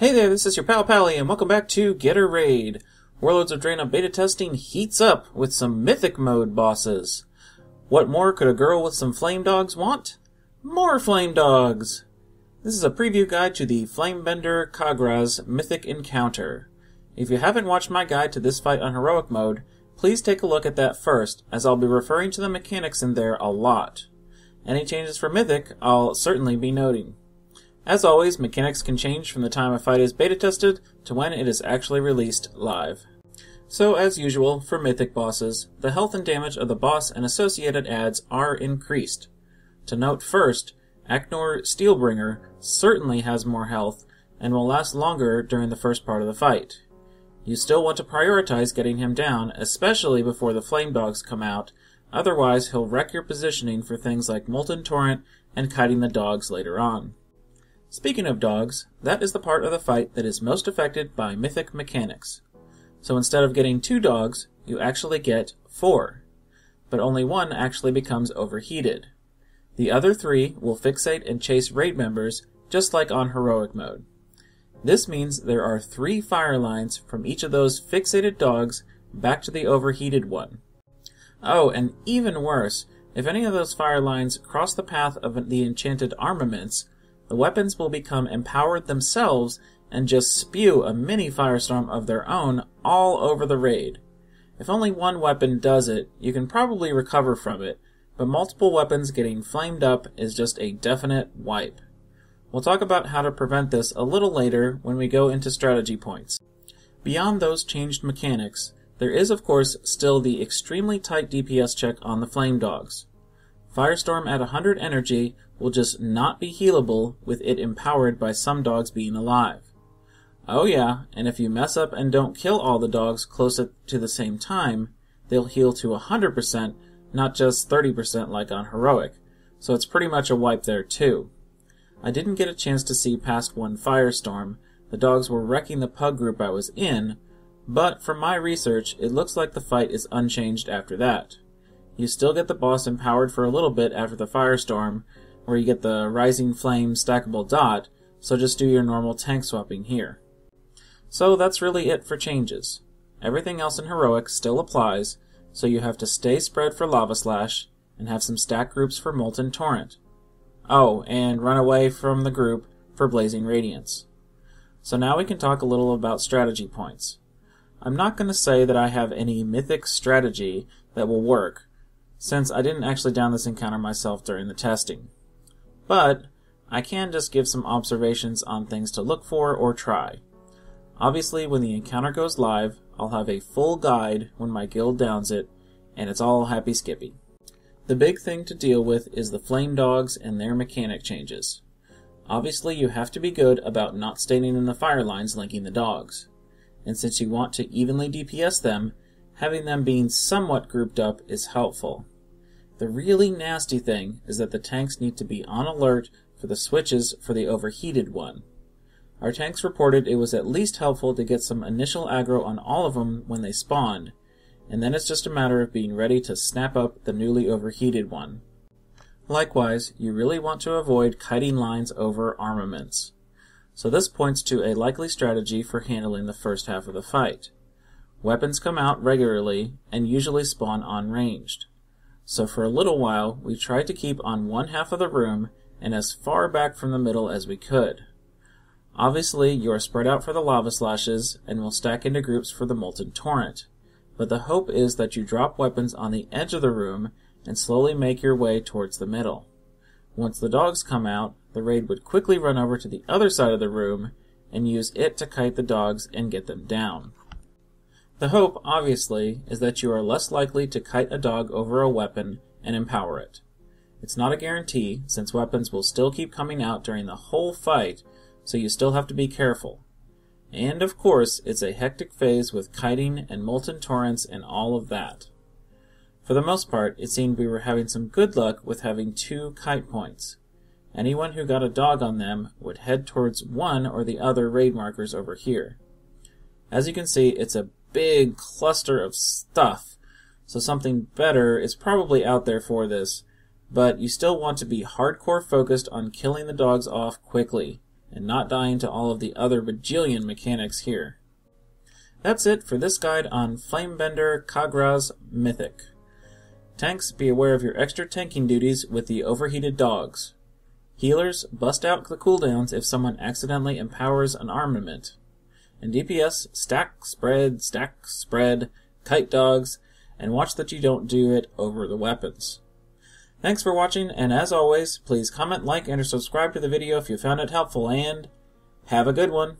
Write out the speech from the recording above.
Hey there, this is your pal Pally, and welcome back to Git Er Raid. Warlords of Draenor beta testing heats up with some Mythic mode bosses. What more could a girl with some flame dogs want? More flame dogs! This is a preview guide to the Flamebender Kagra's Mythic Encounter. If you haven't watched my guide to this fight on Heroic mode, please take a look at that first, as I'll be referring to the mechanics in there a lot. Any changes for Mythic, I'll certainly be noting. As always, mechanics can change from the time a fight is beta tested to when it is actually released live. So as usual, for Mythic bosses, the health and damage of the boss and associated adds are increased. To note first, Aknor Steelbringer certainly has more health and will last longer during the first part of the fight. You still want to prioritize getting him down, especially before the flame dogs come out, otherwise he'll wreck your positioning for things like Molten Torrent and kiting the dogs later on. Speaking of dogs, that is the part of the fight that is most affected by Mythic mechanics. So instead of getting 2 dogs, you actually get 4. But only one actually becomes overheated. The other 3 will fixate and chase raid members, just like on Heroic mode. This means there are 3 fire lines from each of those fixated dogs back to the overheated one. Oh, and even worse, if any of those fire lines cross the path of the enchanted armaments, the weapons will become empowered themselves and just spew a mini firestorm of their own all over the raid. If only one weapon does it, you can probably recover from it, but multiple weapons getting flamed up is just a definite wipe. We'll talk about how to prevent this a little later when we go into strategy points. Beyond those changed mechanics, there is of course still the extremely tight DPS check on the flame dogs. Firestorm at 100 energy will just not be healable with it empowered by some dogs being alive. Oh yeah, and if you mess up and don't kill all the dogs close to the same time, they'll heal to 100%, not just 30% like on Heroic, so it's pretty much a wipe there too. I didn't get a chance to see past one Firestorm, the dogs were wrecking the pug group I was in, but from my research it looks like the fight is unchanged after that. You still get the boss empowered for a little bit after the Firestorm, where you get the Rising Flame stackable dot, so just do your normal tank swapping here. So that's really it for changes. Everything else in Heroic still applies, so you have to stay spread for Lava Slash, and have some stack groups for Molten Torrent. Oh, and run away from the group for Blazing Radiance. So now we can talk a little about strategy points. I'm not going to say that I have any Mythic strategy that will work, since I didn't actually down this encounter myself during the testing. But I can just give some observations on things to look for or try. Obviously, when the encounter goes live, I'll have a full guide when my guild downs it, and it's all happy skippy. The big thing to deal with is the flame dogs and their mechanic changes. Obviously, you have to be good about not standing in the fire lines linking the dogs. And since you want to evenly DPS them, having them being somewhat grouped up is helpful. The really nasty thing is that the tanks need to be on alert for the switches for the overheated one. Our tanks reported it was at least helpful to get some initial aggro on all of them when they spawned, and then it's just a matter of being ready to snap up the newly overheated one. Likewise, you really want to avoid kiting lines over armaments. So this points to a likely strategy for handling the first half of the fight. Weapons come out regularly and usually spawn unranged. So for a little while, we tried to keep on one half of the room and as far back from the middle as we could. Obviously, you are spread out for the Lava Slashes and will stack into groups for the Molten Torrent, but the hope is that you drop weapons on the edge of the room and slowly make your way towards the middle. Once the dogs come out, the raid would quickly run over to the other side of the room and use it to kite the dogs and get them down. The hope, obviously, is that you are less likely to kite a dog over a weapon and empower it. It's not a guarantee, since weapons will still keep coming out during the whole fight, so you still have to be careful. And of course, it's a hectic phase with kiting and molten torrents and all of that. For the most part, it seemed we were having some good luck with having 2 kite points. Anyone who got a dog on them would head towards one or the other raid markers over here. As you can see, it's a big cluster of stuff, so something better is probably out there for this, but you still want to be hardcore focused on killing the dogs off quickly, and not dying to all of the other bajillion mechanics here. That's it for this guide on Flamebender Kagra's Mythic. Tanks, be aware of your extra tanking duties with the overheated dogs. Healers, bust out the cooldowns if someone accidentally empowers an armament. And DPS, stack, spread, kite dogs, and watch that you don't do it over the weapons. Thanks for watching, and as always, please comment, like, and or subscribe to the video if you found it helpful, and have a good one!